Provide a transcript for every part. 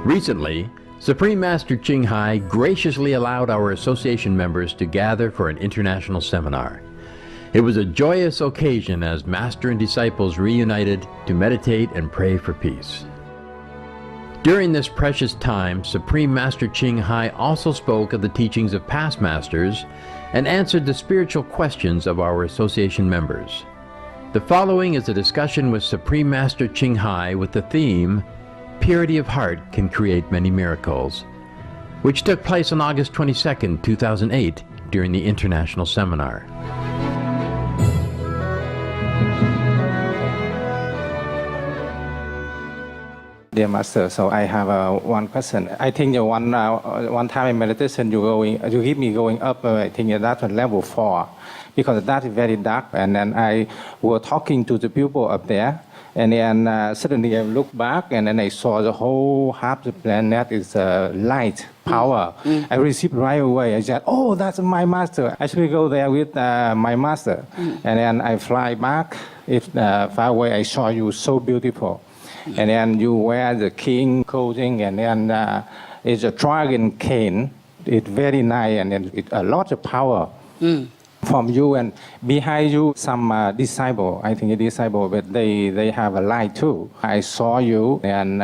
Recently, Supreme Master Ching Hai graciously allowed our association members to gather for an international seminar. It was a joyous occasion as Master and disciples reunited to meditate and pray for peace. During this precious time, Supreme Master Ching Hai also spoke of the teachings of past masters and answered the spiritual questions of our association members. The following is a discussion with Supreme Master Ching Hai with the theme, Purity of Heart Can Create Many Miracles, which took place on August 22, 2008, during the International Seminar. Dear Master, so I have one question. I think one time in meditation you keep me going up. I think that's level 4, because that is very dark. And then I was talking to the people up there, and then suddenly I looked back, and then I saw the whole half the planet is light power. I received right away. I said, "Oh, that's my master. I should go there with my master." And then I fly back. If far away, I saw you so beautiful. And then you wear the king clothing, and then it's a dragon cane. It's very nice, and then a lot of power from you. And behind you, some disciple, I think a disciple, but they have a light too. I saw you, and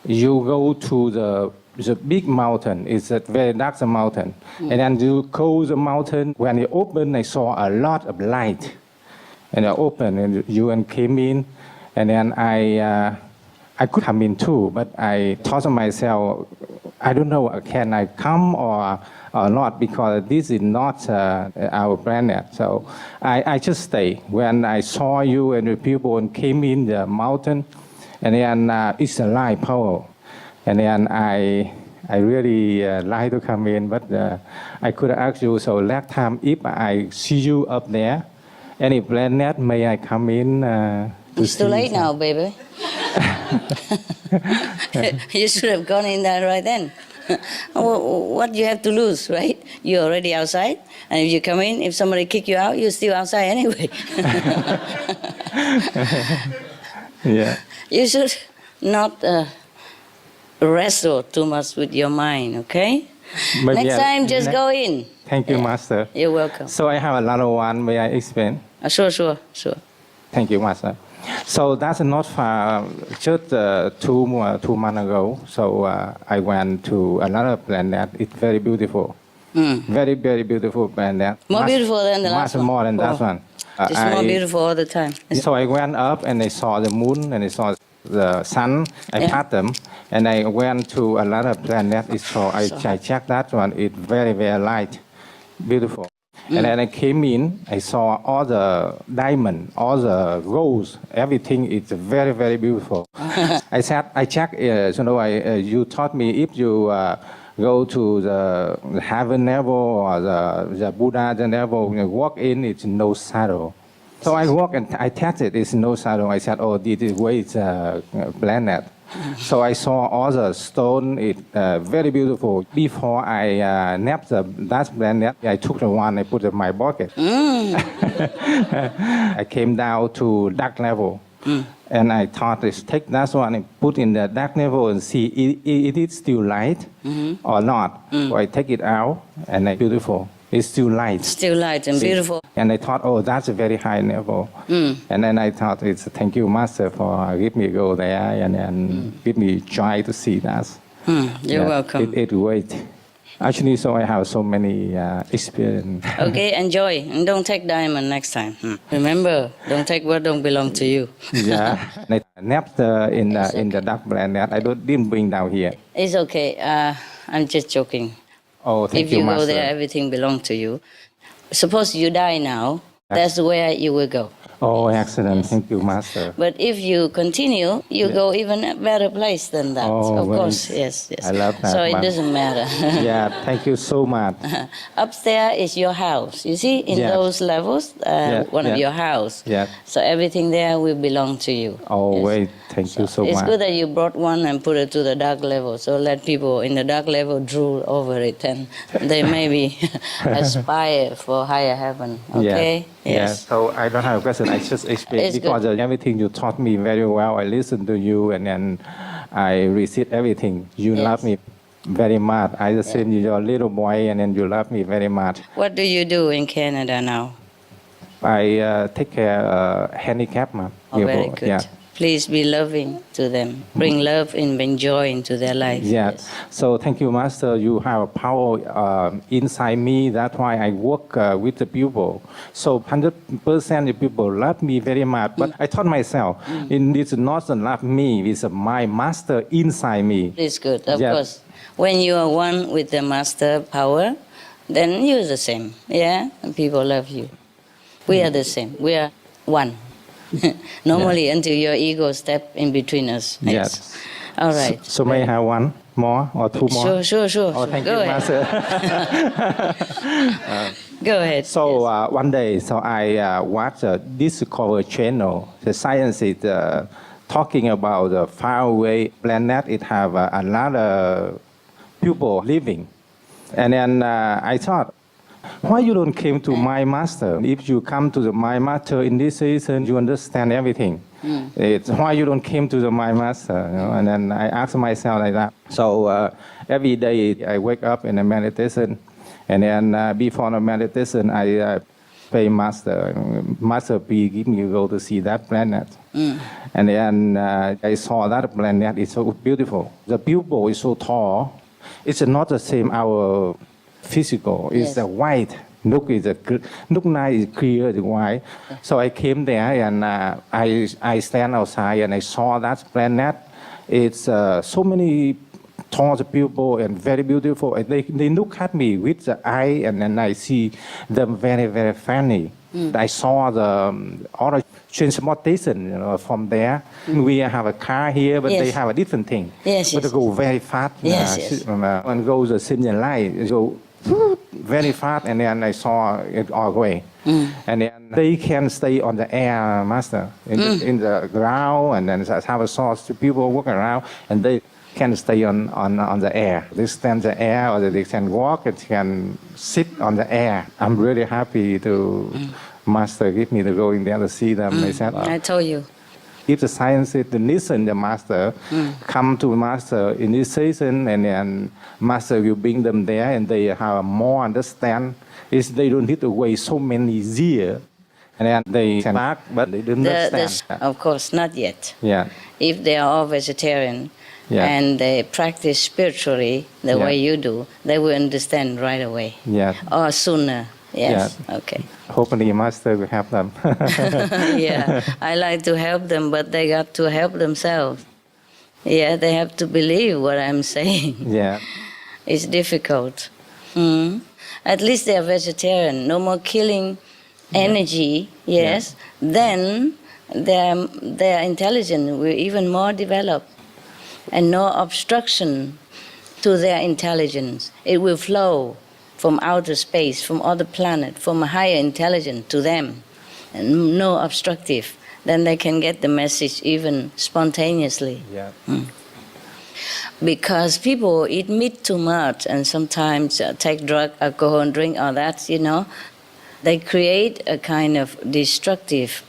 you go to the big mountain. It's a very dark mountain. And then you close the mountain. When you open, I saw a lot of light. And I opened, and you came in. And then I could come in too, but I thought to myself, I don't know, can I come or not, because this is not our planet. So I just stay. When I saw you and the people came in the mountain, and then it's a light power. And then I really like to come in, but I could ask you, so last time if I see you up there, any planet, may I come in? It's too late now, baby. You should have gone in there right then. What you have to lose, right? You're already outside, and if you come in, if somebody kick you out, you're still outside anyway. Yeah. You should not wrestle too much with your mind, okay? Next time, just go in. Thank you, Master. You're welcome. So I have another one. May I explain? Sure. Thank you, Master. So that's not far. Just 2 months ago, so I went to another planet. It's very beautiful. Very, very beautiful planet. More beautiful than the last one. Much more than that one. It's more beautiful all the time. So I went up and I saw the moon and I saw the sun. I passed them, and I went to another planet. So I checked that one. It's very, very light, beautiful. And then I came in, I saw all the diamond, all the rose, everything is very, very beautiful. I checked, you taught me if you go to the heaven level or the Buddha level, you walk in, it's no shadow. So I walk and I tested, it's no shadow. I said, oh, this is where it's a planet. So I saw all the stone, it's very beautiful. Before I napped that planet, I took the one, I put it in my pocket. I came down to dark level. And I thought, let's take that one and put in the dark level and see it is still light or not. So I take it out, and it's beautiful. It's still light. Still light and beautiful. And I thought, oh, that's a very high level. And then I thought, it's thank you, Master, for give me go there and give me try to see that. You're welcome. It's great. Actually, so I have so many experience. Okay, enjoy. And don't take diamond next time. Remember, don't take what don't belong to you. Yeah. I napped in the dark planet. I didn't bring down here. It's okay. I'm just joking. Oh, thank you, If you Master. go there, everything belongs to you. Suppose you die now, that's where you will go. Oh, excellent. Thank you, Master. But if you continue, you go even a better place than that. Oh, of well, course, yes. I love that. So it doesn't matter. Yeah, thank you so much. Upstairs is your house. You see, in those levels, one of your house. Yeah. So everything there will belong to you. Oh, yes. wait. Thank you so much. It's good that you brought one and put it to the dark level. So let people in the dark level drool over it, and they maybe aspire for higher heaven. Okay? Yeah. Yes. So I don't have a question. I just explain It's because good. everything you taught me very well. I listened to you, and then I receive everything. You Yes. love me very much. I just send you your little boy, and then you love me very much. What do you do in Canada now? I take care handicapped Oh, very people. good. Yeah. Please be loving to them. Bring love and bring joy into their life. Yeah. So thank you, Master. You have a power inside me. That's why I work with the people. So 100% the people love me very much. But I thought myself, it's not love me. It's my Master inside me. It's good, of Yeah. course. When you are one with the master power, then you're the same. Yeah? And people love you. We are the same. We are one. Normally, until your ego step in between us. Yes. All right. So may I have one more or two more? Sure. Oh, thank Go you, ahead. Master. Go ahead. So Yes. one day, I watched a Discovery Channel. The science is talking about the faraway planet. It have a lot of people living, and then I thought, why you don't came to my master? If you come to my master in this season, you understand everything. It's why you don't came to my master? You know? And then I asked myself like that. So every day I wake up in a meditation, and then before the meditation I pray master. Master, please give me go to see that planet. And then I saw that planet. It's so beautiful. The pupil is so tall. It's not the same our physical. It's Yes. white. Look nice, is clear, it's white. So I came there and I stand outside and I saw that planet. It's so many tall people and very beautiful. And they look at me with the eye, and then I see them very, very funny. I saw the other transportation, from there. We have a car here, but Yes. they have a different thing. Yes, But yes. they go very fast. Yes. One goes a similar light, so very fast, and then I saw it all going. And then they can stay on the air, master, in the ground, and then have a source. People walk around, and they can stay on the air. They stand the air, or they can walk, and can sit on the air. I'm really happy to master give me to go in there to see them. I said, I told you. if the scientists listen the master, come to master in this season, and then master will bring them there, and they have more understand. They don't need to wait so many years, and then they can back, but they don't understand. Of course, not yet. Yeah, If they are all vegetarian Yeah. and they practice spiritually the Yeah. way you do, they will understand right away. yeah. Or sooner. Yes. Okay. Hopefully, master will help them. Yeah. I like to help them, but they got to help themselves. Yeah, they have to believe what I'm saying. Yeah, It's difficult. At least they are vegetarian. No more killing energy. Yes. Then their intelligence will even more develop, and no obstruction to their intelligence. It will flow from outer space, from other planet, from a higher intelligence to them, and no obstructive. Then they can get the message even spontaneously. yeah. Because people eat meat too much and sometimes take drug, alcohol, and drink all that, they create a kind of destructive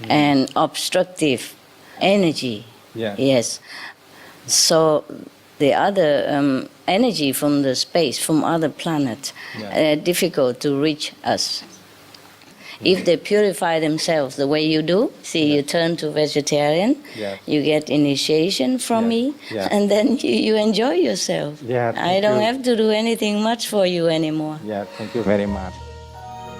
and obstructive energy. Yeah. Yes. So the other energy from the space, from other planets, difficult to reach us. If they purify themselves the way you do, you turn to vegetarian, Yeah. you get initiation from me, Yeah. and then you enjoy yourself. Yeah, I thank don't you. have to do anything much for you anymore. Yeah, thank you very much.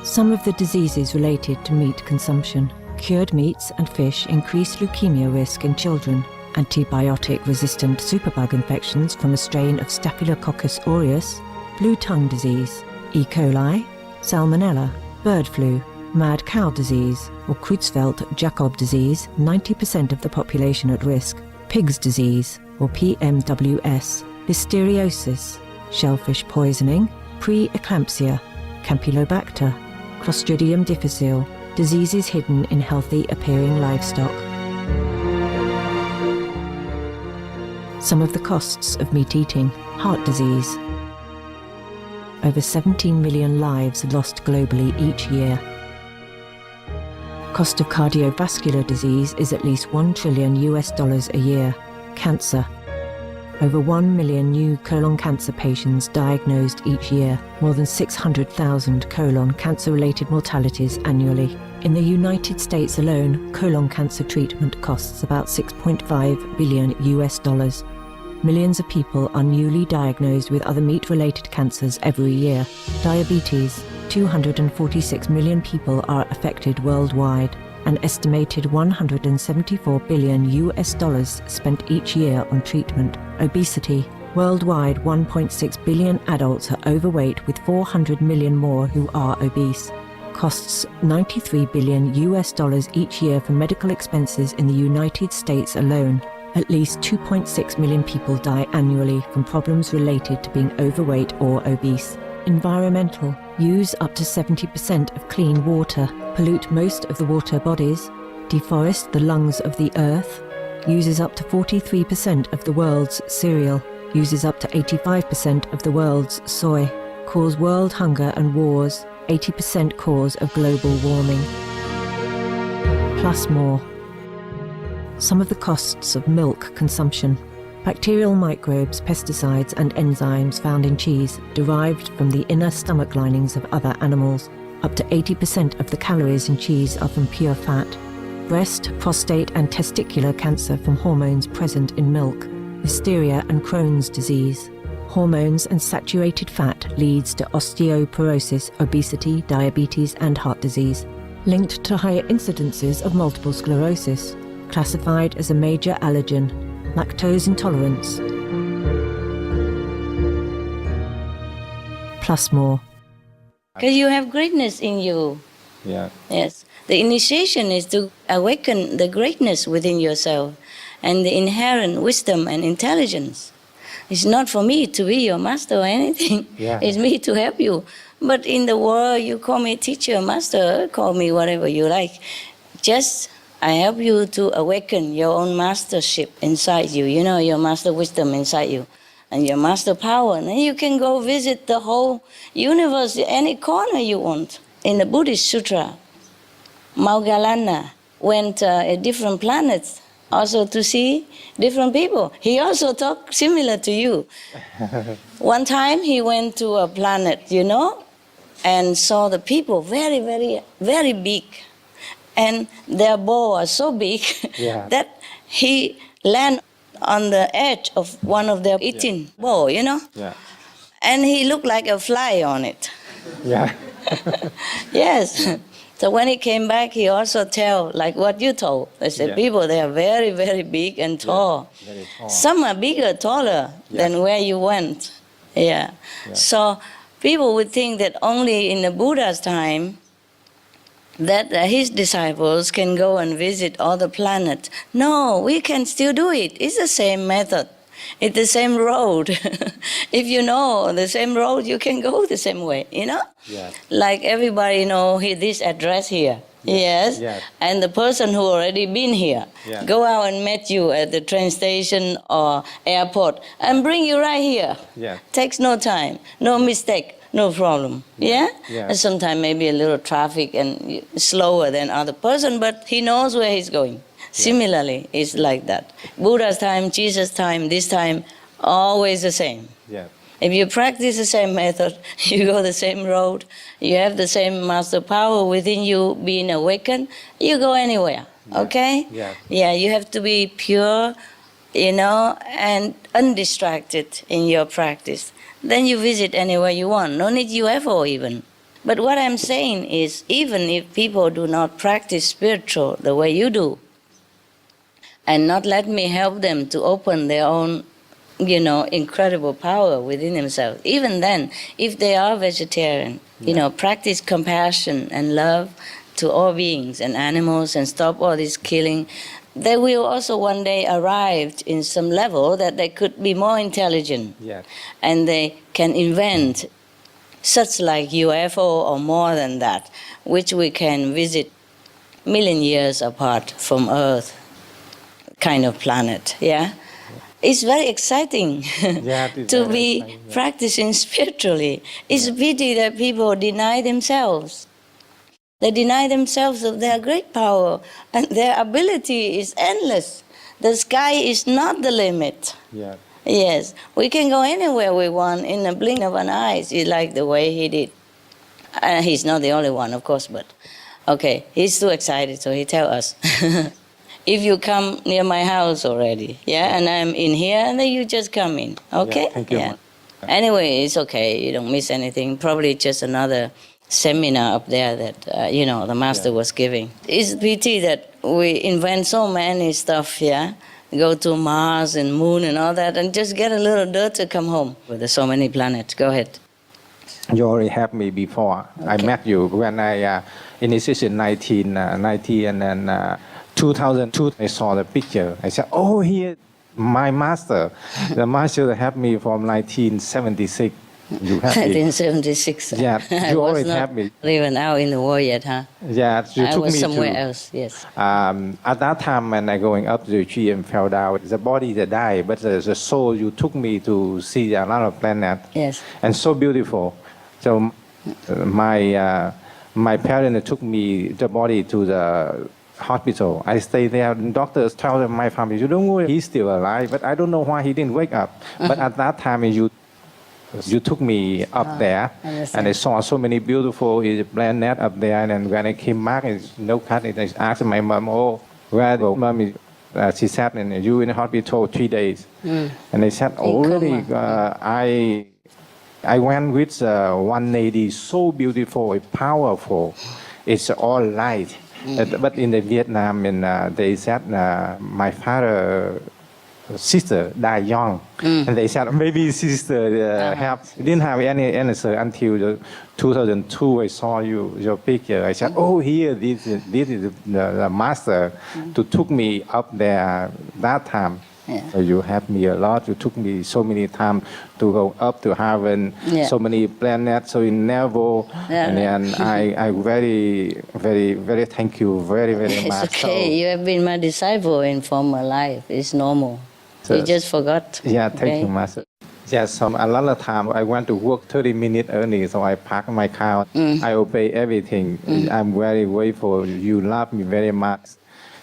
Some of the diseases related to meat consumption. Cured meats and fish increase leukemia risk in children. Antibiotic-resistant superbug infections from a strain of Staphylococcus aureus, blue tongue disease, E. coli, salmonella, bird flu, mad cow disease, or Creutzfeldt-Jakob disease, 90% of the population at risk, pig's disease, or PMWS, listeriosis, shellfish poisoning, pre-eclampsia, Campylobacter, Clostridium difficile, diseases hidden in healthy appearing livestock. Some of the costs of meat eating: heart disease. Over 17 million lives lost globally each year. Cost of cardiovascular disease is at least $1 trillion a year. Cancer. Over 1 million new colon cancer patients diagnosed each year, more than 600,000 colon cancer-related mortalities annually. In the United States alone, colon cancer treatment costs about $6.5 billion US. Millions of people are newly diagnosed with other meat-related cancers every year. Diabetes. 246 million people are affected worldwide. An estimated $174 billion US spent each year on treatment. Obesity. Worldwide, 1.6 billion adults are overweight, with 400 million more who are obese. Costs $93 billion US each year for medical expenses in the United States alone. At least 2.6 million people die annually from problems related to being overweight or obese. Environmental. Use up to 70% of clean water. Pollute most of the water bodies. Deforest the lungs of the earth. Uses up to 43% of the world's cereal. Uses up to 85% of the world's soy. Cause world hunger and wars. 80% cause of global warming. Plus more. Some of the costs of milk consumption. Bacterial microbes, pesticides and enzymes found in cheese derived from the inner stomach linings of other animals. Up to 80% of the calories in cheese are from pure fat. Breast, prostate and testicular cancer from hormones present in milk. Listeria and Crohn's disease. Hormones and saturated fat leads to osteoporosis, obesity, diabetes and heart disease. Linked to higher incidences of multiple sclerosis. Classified as a major allergen. Lactose intolerance. Plus more. Because you have greatness in you. Yeah. Yes. The initiation is to awaken the greatness within yourself and the inherent wisdom and intelligence. It's not for me to be your master or anything. Yeah. It's me to help you. But in the world, you call me teacher, master, call me whatever you like. Just I help you to awaken your own mastership inside you, you know, your master wisdom inside you, and your master power. And then you can go visit the whole universe, any corner you want. In the Buddhist Sutra, Moggallana went at different planets also to see different people. He also talked similar to you. One time he went to a planet, you know, and saw the people very, very, very big. And their bow are so big that he landed on the edge of one of their eating bow, you know? Yeah. And he looked like a fly on it. Yeah. Yes. So when he came back, he also tell, like what you told. They said, people, they are very, very big and tall. Yeah, very tall. Some are bigger, taller than where you went. Yeah. So people would think that only in the Buddha's time that his disciples can go and visit all the planets. No, we can still do it. It's the same method. It's the same road. If you know the same road, you can go the same way, you know? Yeah. Like everybody know this address here. Yes. Yes. And the person who already been here go out and met you at the train station or airport and bring you right here. Yeah. Takes no time, no mistake. No problem. Yeah? Yeah. And sometimes maybe a little traffic and slower than other person, but he knows where he's going. Similarly, it's like that. Buddha's time, Jesus' time, this time, always the same. Yeah. If you practice the same method, you go the same road, you have the same master power within you being awakened, you go anywhere. Okay? Yeah. Yeah, you have to be pure, you know, and undistracted in your practice. Then you visit anywhere you want. No need UFO even. But what I'm saying is, even if people do not practice spiritual the way you do, and not let me help them to open their own, you know, incredible power within themselves, even then, if they are vegetarian, you know, practice compassion and love to all beings and animals and stop all this killing, they will also one day arrive in some level that they could be more intelligent. Yeah. And they can invent such like UFO or more than that, which we can visit million years apart from Earth kind of planet, yeah? It's very exciting to be practicing spiritually. It's a pity that people deny themselves. They deny themselves of their great power, and their ability is endless. the sky is not the limit. Yeah. Yes, we can go anywhere we want in a blink of an eye. You like the way he did. He's not the only one, of course, but okay, he's too excited, so he tell us. If you come near my house already, yeah, and I'm in here, and then you just come in, okay? Yeah, thank you. Yeah. Anyway, it's okay. You don't miss anything. Probably just another seminar up there that, the master was giving. It's pity that we invent so many stuff, yeah? Go to Mars and Moon and all that, and just get a little dirt to come home. There's so many planets. Go ahead. You already have me before. I met you when I initiated in 1990, and then 2002 I saw the picture. I said, oh, here, my master. The master have me from 1976. You have me. 1976. Yeah, I you was already not have me. even out in the war yet, huh? Yeah, you I took was me somewhere to, else, yes. At that time when I going up to the tree and fell down, the body that died, but the soul, you took me to see another planet. Yes. And so beautiful. So my parents took me, the body, to the hospital. I stayed there. Doctors tell my family, you don't worry, he's still alive, but I don't know why he didn't wake up. But at that time, you took me up there, and I saw so many beautiful planets up there. And then when I came back, no cut. I asked my mom, "Oh, where the mom is?" She said, "And you in the hospital 3 days." And I said, "Oh, really? I went with one lady, so beautiful, powerful. It's all light." But in the Vietnam, and they said my father. Sister died young, and they said maybe sister didn't have any answer until 2002. I saw your picture. I said, oh, here this is the master who took me up there that time. Yeah. So you helped me a lot. You took me so many times to go up to heaven. Yeah. So many planets. So in Nevo, and then I very very very thank you very It's much. okay. So, You have been my disciple in former life. It's normal. So- You just forgot. Yeah, thank okay? you, Master. Yes, a lot of time I want to work 30 minutes early, so I park my car. I obey everything. I'm very grateful. You love me very much.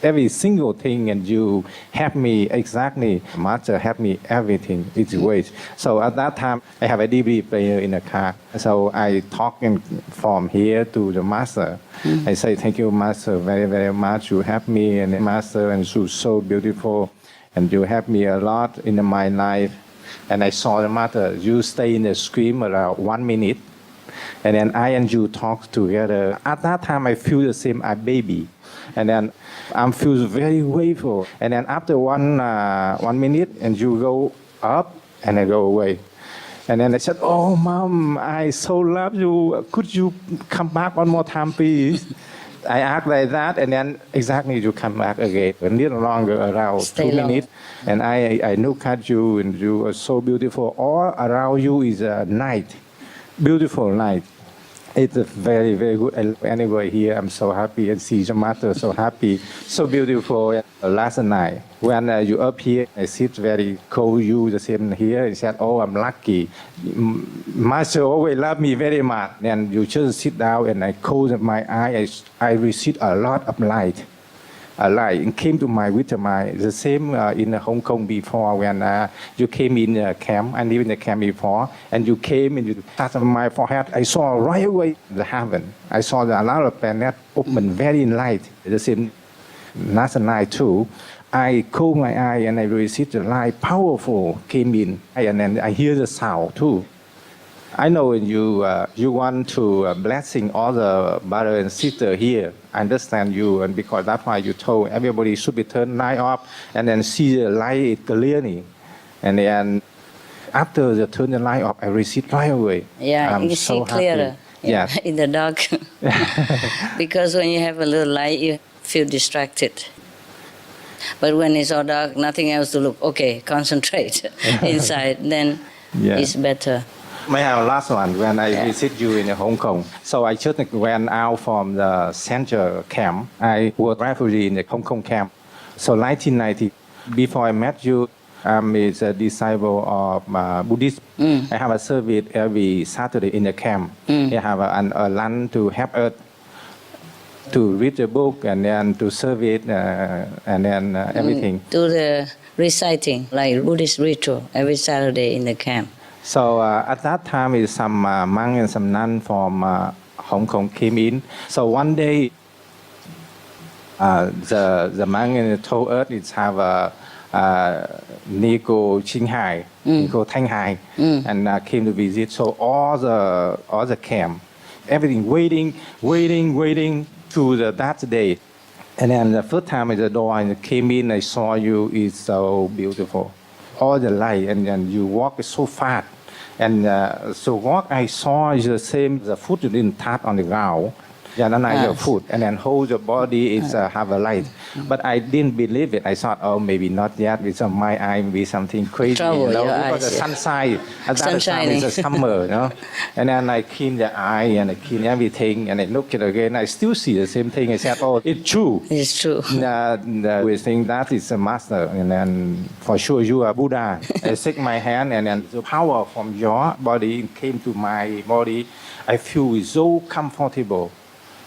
Every single thing, and you help me exactly. Master help me everything. It's great. So at that time, I have a DVD player in the car. So I talk from here to the Master. I say, thank you, Master, very, very much. You help me, and Master, and you're so beautiful. And you helped me a lot in my life. And I saw the matter. You stay in the screen around 1 minute. And then I and you talk together. At that time, I feel the same as baby. And then I feel very grateful. And then after 1 minute, and you go up, and I go away. And then I said, oh, Mom, I so love you. Could you come back one more time, please? I act like that, and then exactly you come back again, a little longer, around Stay 2 long. minutes. And I look at you, and you are so beautiful. All around you is a night, beautiful night. It's a very, very good. And anyway, here I'm so happy, and see the master so happy, so beautiful. Last night, when you up here, I sit very cold. You the same here. I said, "Oh, I'm lucky. Master always love me very much." And you just sit down, and I close my eye. I receive a lot of light. A light and came to my with my the same in Hong Kong before when you came in the camp. I live in the camp before, and you came and you touched my forehead. I saw right away the heaven. I saw a lot of planets open very light. The same last night too. I close my eye and I received the light, powerful came in, and then I hear the sound too. I know you want to blessing all the brother and sister here. I understand you, and because that's why you told everybody should be turn light off and then see the light clearly. And then after the turn the light off, I receive right away. Yeah, I'm you so see clearer. happy. Yeah. In the dark. Because when you have a little light, you feel distracted. But when it's all dark, nothing else to look. Okay, concentrate inside. Then it's better. May I have last one when I visit you in Hong Kong. So I just went out from the central camp. I was refugee in the Hong Kong camp. So 1990, before I met you, I'm a disciple of Buddhist. I have a service every Saturday in the camp. I have a lunch to help Earth. to read the book and then to serve it and then everything. Do the reciting, like Buddhist ritual, every Saturday in the camp. So at that time, is some monk and some nun from Hong Kong came in. So one day, the monk told us it's have a Nico Qinghai, Nico Tanghai, and came to visit. So all the camp, everything waiting to that day. And then the first time at the door I came in, I saw you. It's so beautiful, all the light, and then you walk so fast. And so what I saw is the same. The foot you didn't touch on the ground. Your foot, and then hold your body is have a light. But I didn't believe it. I thought, oh, maybe not yet. With my eye, maybe something crazy. Trouble, because eyes, the sunshine at that time is the summer, And then I clean the eye and I clean everything, and I look it again. I still see the same thing. I said, oh, it's true. It's true. We think that is a master, and then for sure you are Buddha. I shake my hand, and then the power from your body came to my body. I feel so comfortable.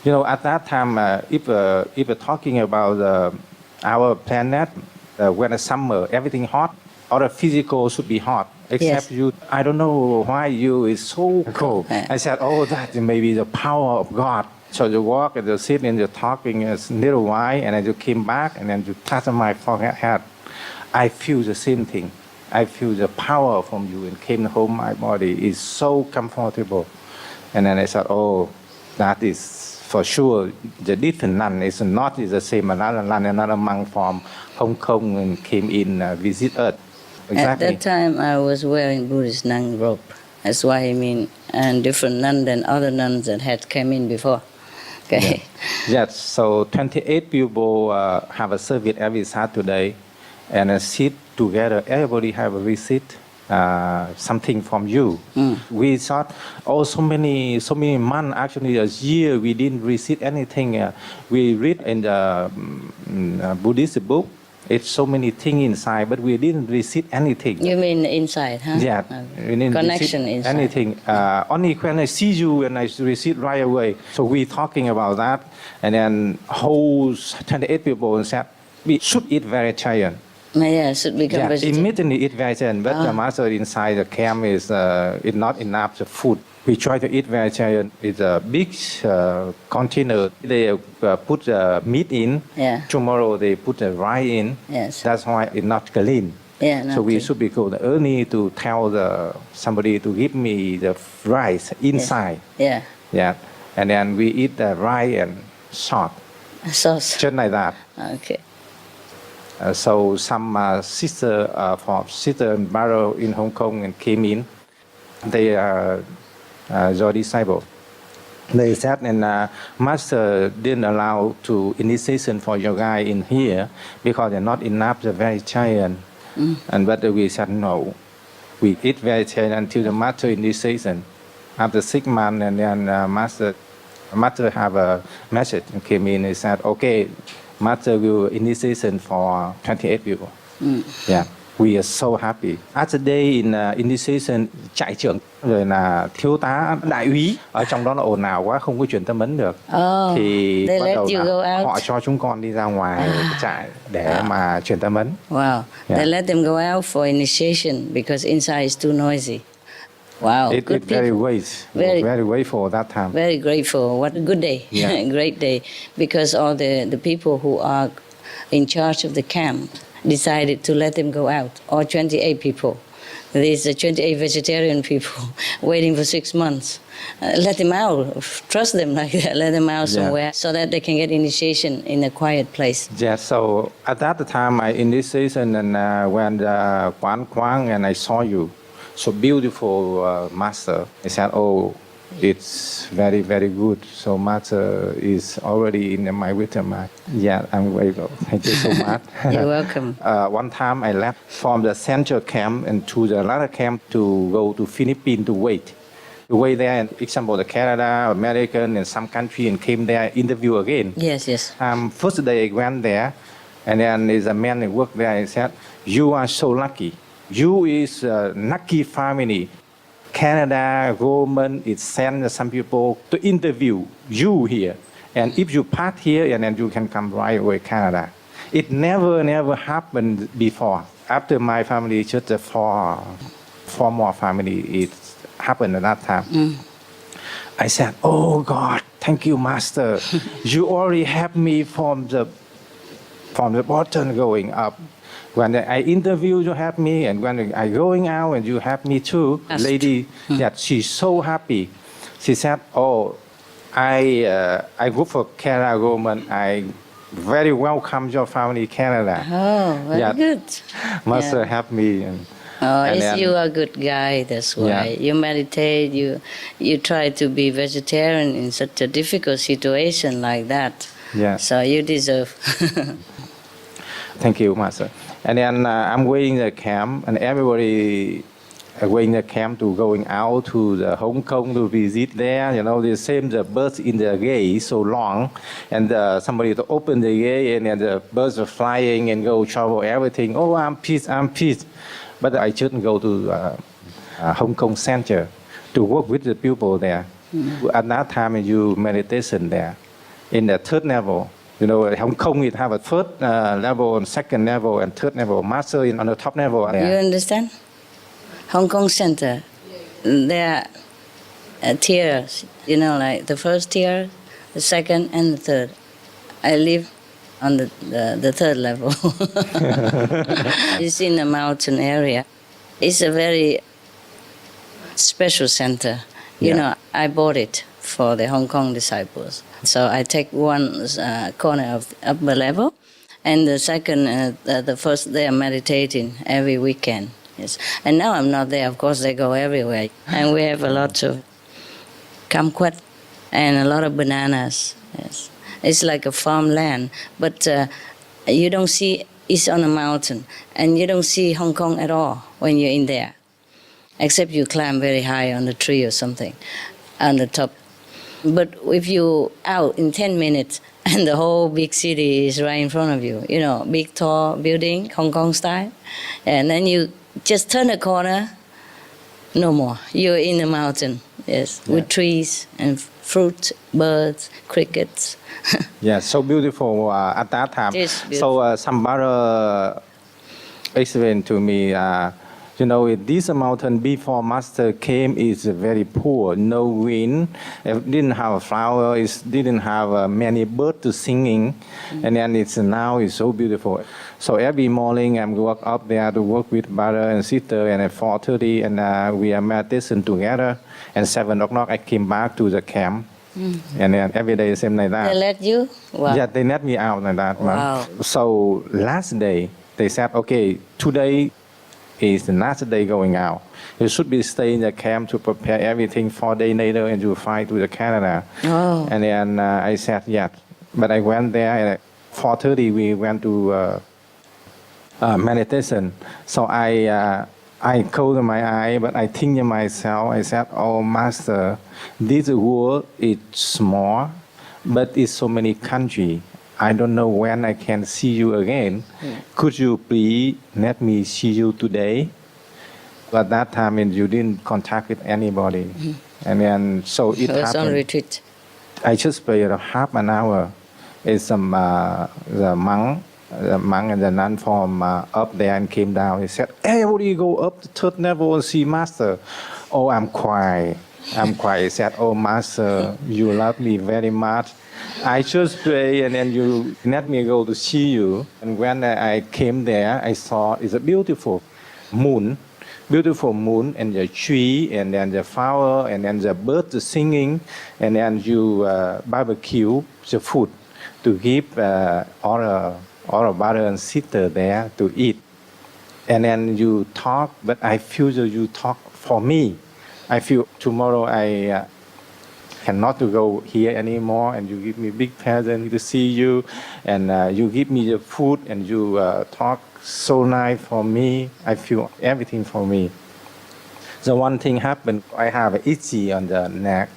At that time, if we're talking about our planet, when it's summer, everything hot, all the physical should be hot, except you. I don't know why you is so cold. I said, oh, that may be the power of God. So you walk and you sit and you're talking a little while, and then you came back, and then you touch my forehead. I feel the same thing. I feel the power from you, and came home. My body is so comfortable, and then I said, oh, that is. For sure, the different nun is not the same. Another monk from Hong Kong and came in visit us. Exactly. At that time, I was wearing Buddhist nun robe. That's why I mean, and different nun than other nuns that had come in before. Okay. Yes. So 28 people have a service every Saturday, and sit together. Everybody have a visit. Something from you. We thought, oh, so many months, actually a year, we didn't receive anything. We read in the Buddhist book, it's so many things inside, but we didn't receive anything. You mean inside, huh? Yeah, we didn't connection receive inside. anything. Only when I see you and I receive right away. So we talking about that, and then whole 28 people said, we should eat vegetarian. Yeah, should become vegetarian. Immediately eat vegetarian, but the master inside the camp is not enough the food. We try to eat vegetarian. It's a big container. They put meat in. Yeah. Tomorrow they put the rice in. Yes. That's why it's not clean. Yeah, so we should be go early to tell somebody to give me the rice inside. Yeah. Yeah. And then we eat the rice and salt. Sauce. Just like that. Okay. So some sister and brother in Hong Kong and came in. They are your disciple. They said, and master didn't allow to initiation for your guy in here because they're not enough the vegetarian. And but we said no. We eat vegetarian until the master initiation. After 6 months, and then master have a message and came in. He said, okay. Master will initiation for 28 people. Yeah, we are so happy. At the day in initiation, trại trưởng rồi là thiếu tá đại úy ở trong đó là ồn ào quá không có truyền tâm ấn được. Thì they bắt let đầu you là go out. họ cho chúng con đi ra ngoài trại để mà truyền tâm ấn. Wow, they let them go out for initiation because inside is too noisy. Wow, Good people. Very grateful that time. Very grateful. What a good day. Yeah. Great day. Because all the people who are in charge of the camp decided to let them go out. All 28 people. These are 28 vegetarian people waiting for 6 months. Let them out. Trust them like that. Let them out somewhere so that they can get initiation in a quiet place. Yeah, so at that time I initiation and when Quán Quang and I saw you. So beautiful, master. I said, oh, it's very, very good. So master is already in my wisdom. Yeah, I'm grateful. Thank you so much. You're welcome. One time I left from the central camp and to the other camp to go to Philippines to wait. To wait there, and example, the Canada, American, and some country, and came there, interview again. Yes. First day I went there, and then there's a man that worked there. He said, you are so lucky. You is a lucky family. Canada government is send some people to interview you here, And if you pass here, and then you can come right away Canada. It never happened before. After my family, just four more family, it happened at that time. I said, "Oh God, thank you, Master. You already have me from the bottom going up. When I interview, you have me, and when I going out, and you have me too." Yes. Lady, that she's so happy. She said, "Oh, I work for Canada government. I very welcome your family Canada." Oh, very Yeah. good. Master Yeah. helped me. Oh, and it's then- you are a good guy. That's why Yeah. you meditate. You try to be vegetarian in such a difficult situation like that. Yeah. So you deserve. Thank you, Master. And then I'm waiting the camp, and everybody waiting the camp to going out to the Hong Kong to visit there. You know, the same the birds in the gate so long, and somebody to open the gate, and then the birds are flying and go travel everything. Oh, I'm peace, I'm peace. But I shouldn't go to Hong Kong Center to work with the people there. At that time, you meditation there in the third level. You know, Hong Kong, it have a first level and second level and third level. Master on the top level. You understand? Hong Kong Center, there are tiers. You know, like the first tier, the second, and the third. I live on the third level. It's in a mountain area. It's a very special center. You Yeah. know, I bought it for the Hong Kong disciples. So I take one corner of the upper level, and the second, the first, they are meditating every weekend. Yes. And now I'm not there. Of course, they go everywhere. And we have a lot of kumquat and a lot of bananas. Yes. It's like a farmland, but you don't see, it's on a mountain, and you don't see Hong Kong at all when you're in there, except you climb very high on the tree or something on the top. But if you out in 10 minutes and the whole big city is right in front of you, you know, big tall building, Hong Kong style, and then you just turn a corner, no more. You're in the mountain, yes, with trees and fruit, birds, crickets. Yeah, so beautiful at that time. It is So some brother explained to me, you know, this mountain before Master came is very poor, no wind, it didn't have a flower, it didn't have many birds to singing, and then now it's so beautiful. So every morning I'm walk up there to work with brother and sister, and at 4:30, and we are meditation together, and 7 o'clock I came back to the camp, and then every day same like that. They let you? Wow. Yeah, they let me out like that. Man. Wow. So last day, they said, okay, today is the last day going out. You should be staying in the camp to prepare everything 4 days later, and you fly to the Canada. Oh. And then I said, yeah. But I went there, and at 4:30 we went to meditation. So I closed my eye, but I think to myself, I said, oh, Master, this world is small, but it's so many countries. I don't know when I can see you again. Could you please let me see you today? At that time, you didn't contact with anybody. And then, so it It was on happened. retreat. I just prayed half an hour. It's some the monk and the nun from up there and came down. He said, "Hey, everybody go up the third level and see Master." Oh, I'm quiet. He said, "Oh, Master, you love me very much. I just pray, and then you let me go to see you." And when I came there, I saw it's a beautiful moon, and the tree, and then the flower, and then the birds singing, and then you barbecue the food to give all the brother and sister there to eat. And then you talk, but I feel that you talk for me. I feel tomorrow I cannot to go here anymore, and you give me big present to see you, and you give me the food, and you talk so nice for me. I feel everything for me. So one thing happened. I have an itchy on the neck.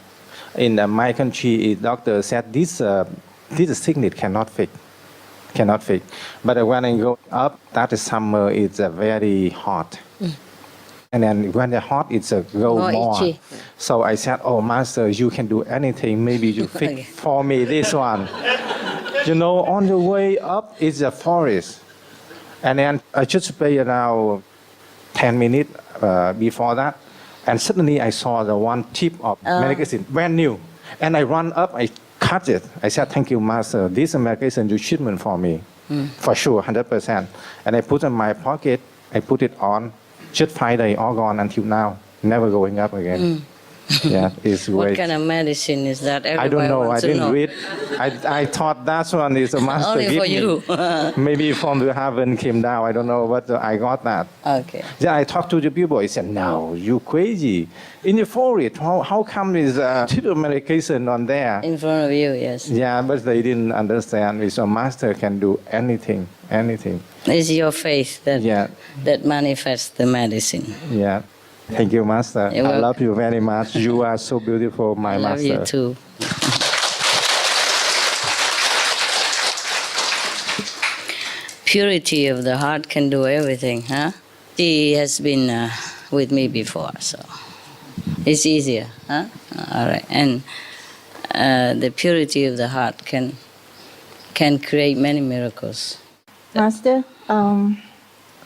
In my country, doctor said this sickness cannot fix. But when I go up, that summer it's very hot. And then when they're hot, it's a go More more. itchy. So I said, oh, Master, you can do anything. Maybe you fix Okay. for me this one. On the way up is a forest. And then I just pay around 10 minutes before that. And suddenly I saw the one tip of medication, brand new. And I run up, I cut it. I said, thank you, Master. This medication you shipment for me. For sure, 100%. And I put it in my pocket. I put it on. Just 5 days, all gone until now. Never going up again. Yeah, it's What great. kind of medicine is that? I don't Everybody know. I wants to didn't know. read. I thought that one is a master Only give for me. you. Maybe from the heaven came down. I don't know, but I got that. Okay. Then I talked to the people. He said, "No, you crazy. In the forest, how come is triple medication on there?" In front of you, yes. Yeah, but they didn't understand. It's a master can do anything. It's your faith that Yeah. that manifests the medicine. Yeah. Thank you, Master. You're I welcome. love you very much. You are so beautiful, my I love Master. you too. Purity of the heart can do everything, huh? She has been with me before, so it's easier, huh? All right, and the purity of the heart can create many miracles. Master,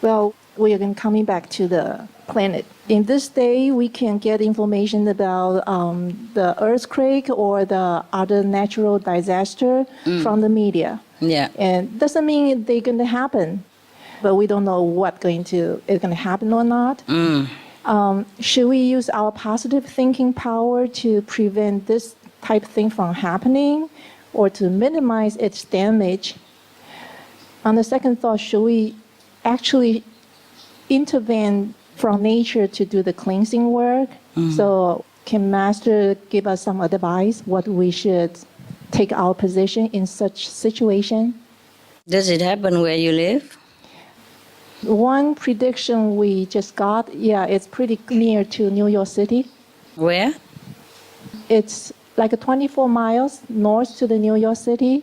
well, we are coming back to the planet. In this day, we can get information about the earthquake or the other natural disaster from the media. Yeah. And doesn't mean they're going to happen, but we don't know what's going to happen or not. Should we use our positive thinking power to prevent this type of thing from happening or to minimize its damage? On the second thought, should we actually intervene from nature to do the cleansing work? So can Master give us some advice what we should take our position in such situation? Does it happen where you live? One prediction we just got, it's pretty near to New York City. Where? It's like 24 miles north to the New York City.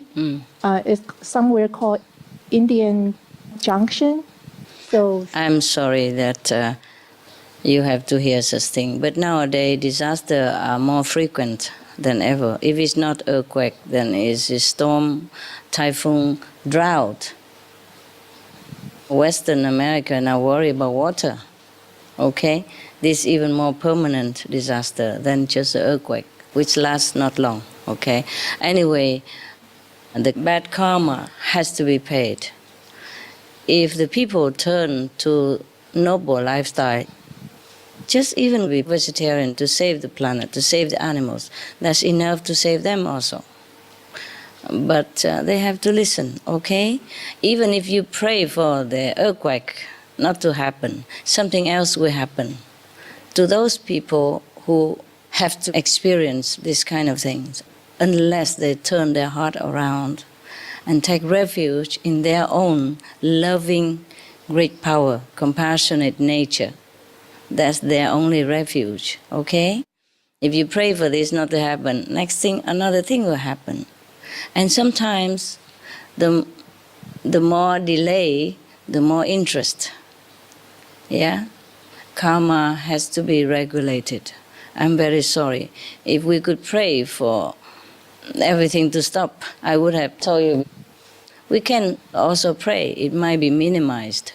It's somewhere called Indian Junction. So I'm sorry that you have to hear such thing, but nowadays disasters are more frequent than ever. If it's not earthquake, then it's a storm, typhoon, drought. Western America now worry about water, okay? This is even more permanent disaster than just an earthquake, which lasts not long, okay? Anyway, the bad karma has to be paid. If the people turn to noble lifestyle, just even be vegetarian to save the planet, to save the animals, that's enough to save them also. But they have to listen, okay? Even if you pray for the earthquake not to happen, something else will happen. To those people who have to experience this kind of things, unless they turn their heart around and take refuge in their own loving, great power, compassionate nature, that's their only refuge, okay? If you pray for this not to happen, next thing, another thing will happen. And sometimes the more delay, the more interest. Yeah? Karma has to be regulated. I'm very sorry. If we could pray for everything to stop, I would have told you. We can also pray. It might be minimized.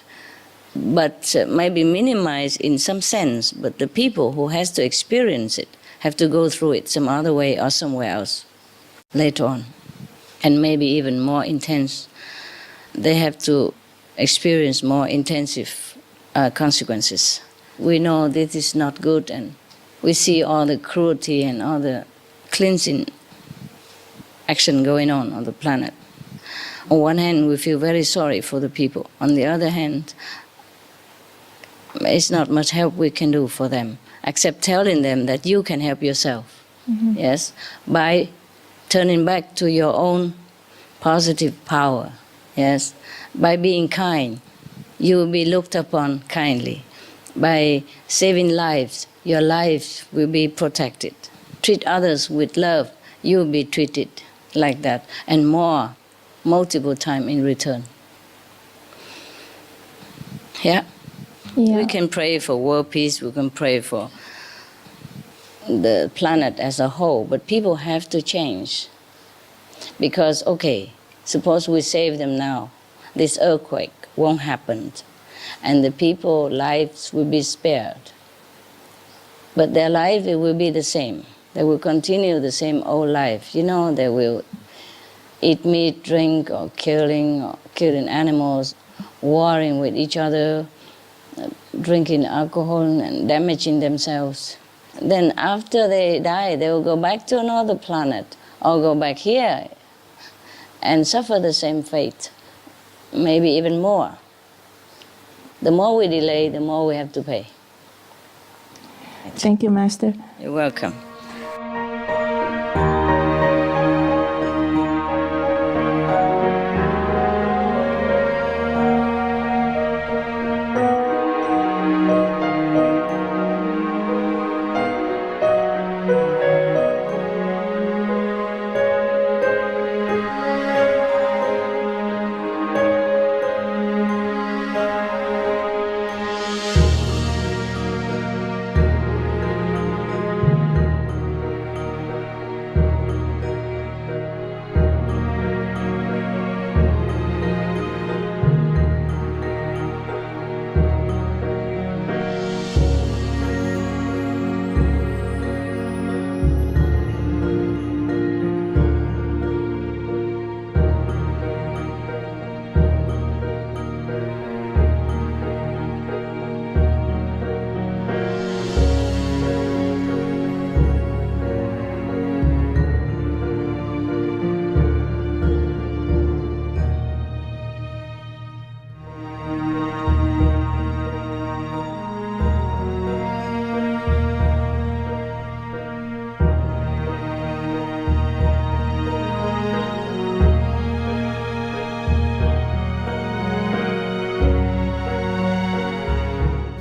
But might be minimized in some sense, but the people who has to experience it have to go through it some other way or somewhere else later on. And maybe even more intense. They have to experience more intensive consequences. We know this is not good, and we see all the cruelty and all the cleansing action going on the planet. On one hand, we feel very sorry for the people. On the other hand, it's not much help we can do for them, except telling them that you can help yourself, yes, by turning back to your own positive power, yes, by being kind, you will be looked upon kindly. By saving lives, your life will be protected. Treat others with love, you will be treated like that, and more, multiple times in return. Yeah? Yeah. We can pray for world peace, we can pray for the planet as a whole, but people have to change. Because, okay, suppose we save them now, this earthquake won't happen, and the people's lives will be spared. But their life, it will be the same. They will continue the same old life. You know, they will eat meat, drink, or killing animals, warring with each other, drinking alcohol and damaging themselves. Then after they die, they will go back to another planet or go back here and suffer the same fate, maybe even more. The more we delay, the more we have to pay. Thank you, Master. You're welcome.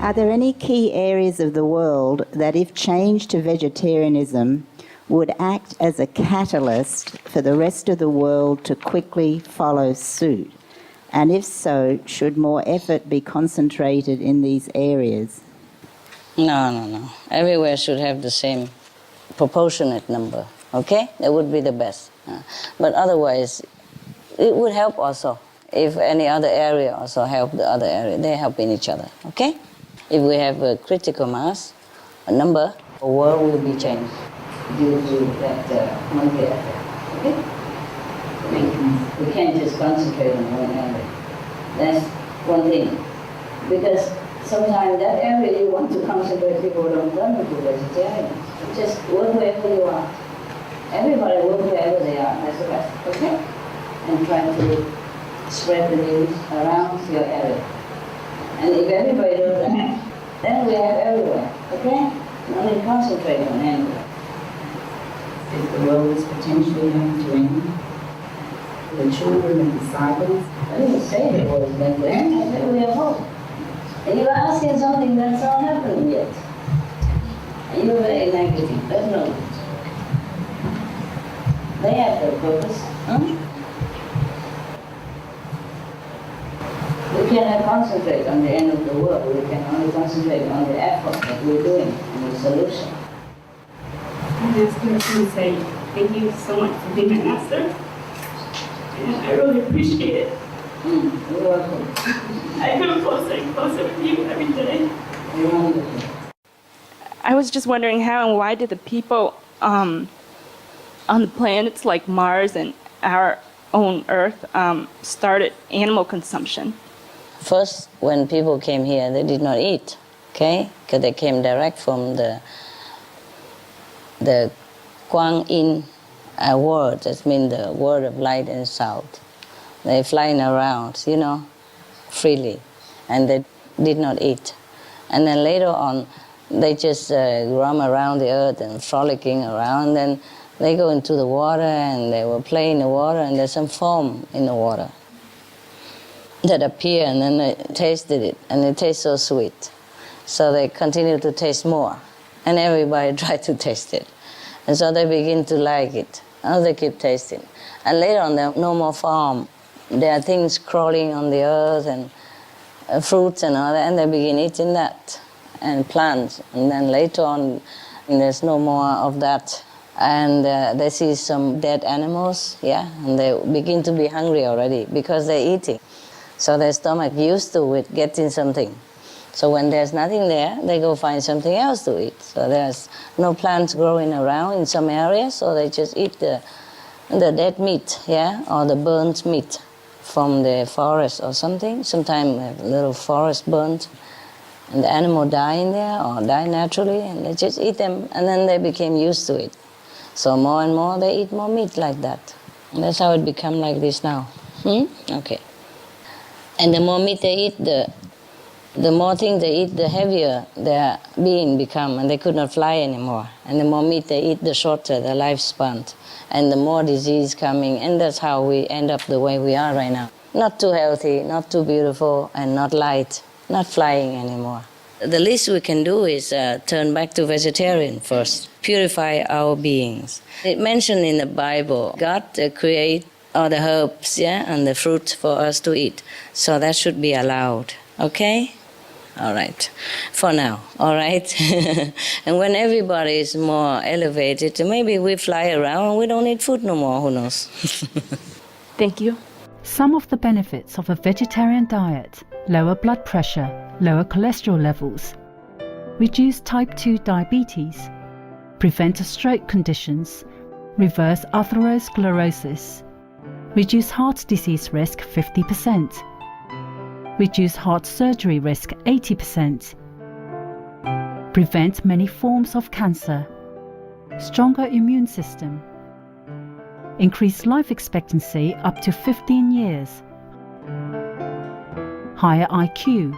Are there any key areas of the world that, if changed to vegetarianism, would act as a catalyst for the rest of the world to quickly follow suit? And if so, should more effort be concentrated in these areas? No. Everywhere should have the same proportionate number, okay? That would be the best. But otherwise, it would help also. If any other area also help the other area, they help in each other, okay? If we have a critical mass, a number, the world will be changed due to that monkey effect, okay? We can't just concentrate on one area. That's one thing. Because sometimes that area you want to concentrate, people don't turn into vegetarians. Just work wherever you are. Everybody work wherever they are, that's the best, okay? And try to spread the news around your area. And if everybody does that, then we have everywhere, okay? Only concentrate on anywhere. If the world is potentially going to end, the children and disciples. I didn't say the world is going to end, I said we have hope. And you are asking something that's not happening yet. And you're very negative, that's no good. They have their purpose, huh? We cannot concentrate on the end of the world. We can only concentrate on the effort that we're doing and the solution. I just want to say thank you so much for being my master. And I really appreciate it. You're welcome. I feel closer and closer with you every day. You're wonderful. I was just wondering how and why did the people on the planets like Mars and our own Earth started animal consumption? First, when people came here, they did not eat, okay? Because they came direct from the Quang Yin world, that means the world of light and sound. They flying around, you know, freely, and they did not eat. And then later on, they just roam around the earth and frolicking around, and they go into the water and they will play in the water, and there's some foam in the water that appear, and then they tasted it, and it tastes so sweet. So they continue to taste more, and everybody tried to taste it. And so they begin to like it, and they keep tasting. And later on, there are no more foam. There are things crawling on the earth, and fruits and all that, and they begin eating that, and plants. And then later on, there's no more of that. And they see some dead animals, yeah, and they begin to be hungry already because they're eating. So their stomach used to it, getting something. So when there's nothing there, they go find something else to eat. So there's no plants growing around in some areas, so they just eat the dead meat, yeah, or the burnt meat from the forest or something. Sometimes a little forest burnt, and the animal die in there or die naturally, and they just eat them, and then they became used to it. So more and more they eat more meat like that. And that's how it become like this now. Okay. And the more meat they eat, the more things they eat, the heavier their being become, and they could not fly anymore. And the more meat they eat, the shorter the lifespan, and the more disease coming, and that's how we end up the way we are right now. Not too healthy, not too beautiful, and not light, not flying anymore. The least we can do is turn back to vegetarian first, purify our beings. It mentioned in the Bible, God create all the herbs, yeah, and the fruit for us to eat. So that should be allowed, okay? All right, for now, all right? And when everybody is more elevated, maybe we fly around and we don't need food no more, who knows? Thank you. Some of the benefits of a vegetarian diet: lower blood pressure, lower cholesterol levels, reduce type 2 diabetes, prevent stroke conditions, reverse atherosclerosis, reduce heart disease risk 50%, reduce heart surgery risk 80%, prevent many forms of cancer, stronger immune system, increase life expectancy up to 15 years, higher IQ,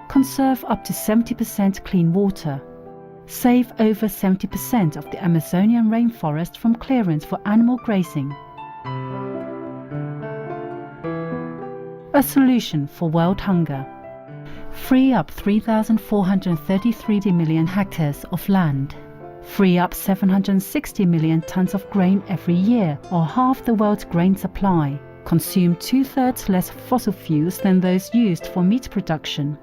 conserve up to 70% clean water, save over 70% of the Amazonian rainforest from clearance for animal grazing. A solution for world hunger. Free up 3,433 million hectares of land. Free up 760 million tons of grain every year, or half the world's grain supply. Consume 2/3 less fossil fuels than those used for meat production.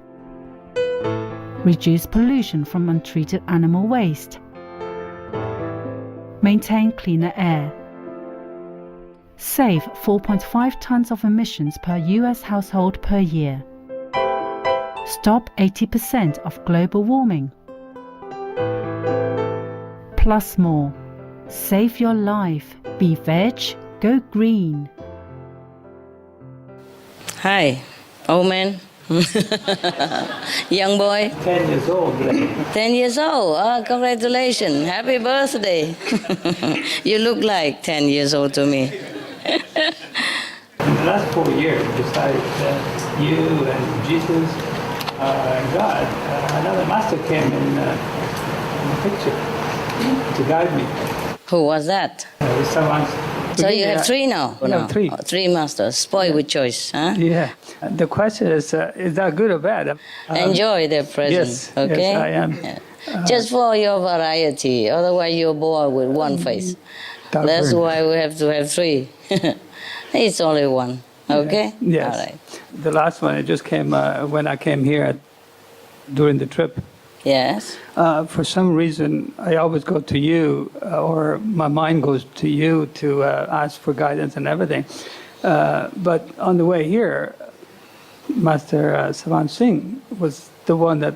Reduce pollution from untreated animal waste. Maintain cleaner air. Save 4.5 tons of emissions per US household per year. Stop 80% of global warming. Plus more. Save your life. Be veg, go green. Hi, old man. Young boy. 10 years old. 10 years old. Oh, congratulations. Happy birthday. You look like 10 years old to me. In the last 4 years, besides you and Jesus and God, another master came in the picture to guide me. Who was that? So you have three now? No, three. Oh, three masters. Spoiled with choice, huh? Yeah. The question is that good or bad? Enjoy their presence, yes, okay? Yes, I am. Yeah. Just for your variety, otherwise you're bored with one face. That's why we have to have three. It's only one, okay? Yes. All right. The last one, it just came when I came here during the trip. Yes. For some reason, I always go to you, or my mind goes to you to ask for guidance and everything. But on the way here, Master Savan Singh was the one that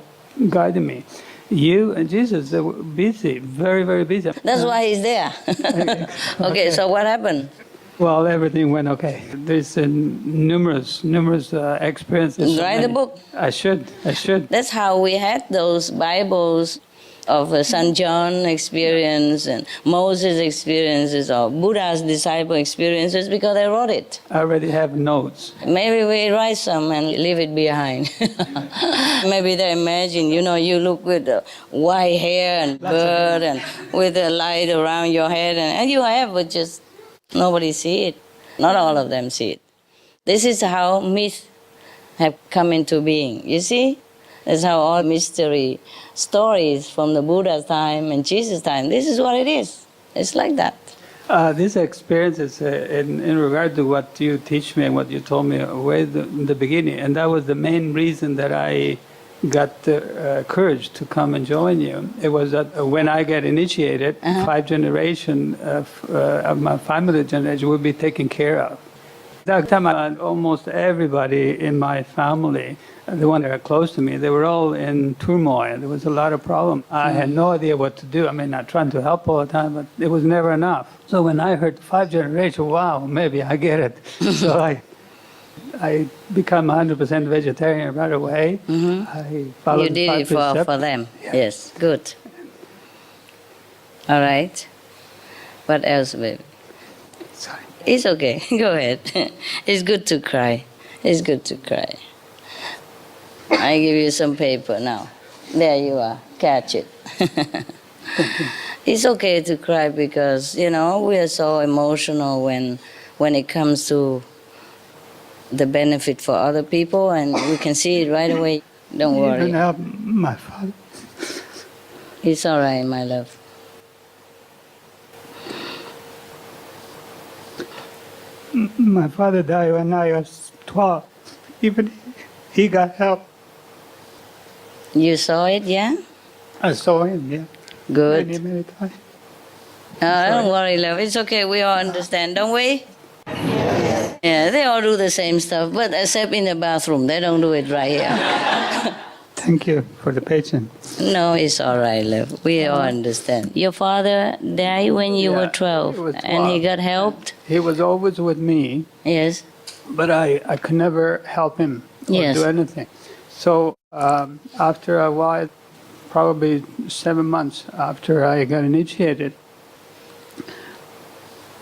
guided me. You and Jesus, they were busy, very, very busy. That's why he's there. Okay, so what happened? Well, everything went okay. There's numerous experiences. Write the book. I should. That's how we had those Bibles of St. John experience and Moses experiences or Buddha's disciple experiences because they wrote it. I already have notes. Maybe we write some and leave it behind. Maybe they imagine, you look with white hair and bird and with the light around your head and you have, but just nobody see it. Not all of them see it. This is how myths have come into being. You see? That's how all mystery stories from the Buddha's time and Jesus' time, this is what it is. It's like that. This experience is in regard to what you teach me and what you told me way in the beginning, and that was the main reason that I got the courage to come and join you. It was that when I get initiated, 5 generations of my family generation will be taken care of. That time, almost everybody in my family, the ones that are close to me, they were all in turmoil. There was a lot of problems. I had no idea what to do. I mean, not trying to help all the time, but it was never enough. So when I heard 5 generations, wow, maybe I get it. So I become 100% vegetarian right away. I followed You did it for them. Yeah. Yes, good. All right. What else, baby? Sorry. It's okay. Go ahead. It's good to cry. It's good to cry. I give you some paper now. There you are. Catch it. It's okay to cry because, you know, we are so emotional when it comes to the benefit for other people, and we can see it right away. Don't worry. Even help my father. It's all right, my love. My father died when I was 12. Even he got help. You saw it, yeah? I saw him, yeah. Good. Many times. Don't worry, love. It's okay. We all understand, don't we? Yeah, they all do the same stuff, but except in the bathroom. They don't do it right here. Thank you for the patience. No, it's all right, love. We all understand. Your father died when you were 12, he was and he 12. got helped? He was always with me, Yes. but I could never help him or Yes. do anything. So after a while, probably 7 months after I got initiated,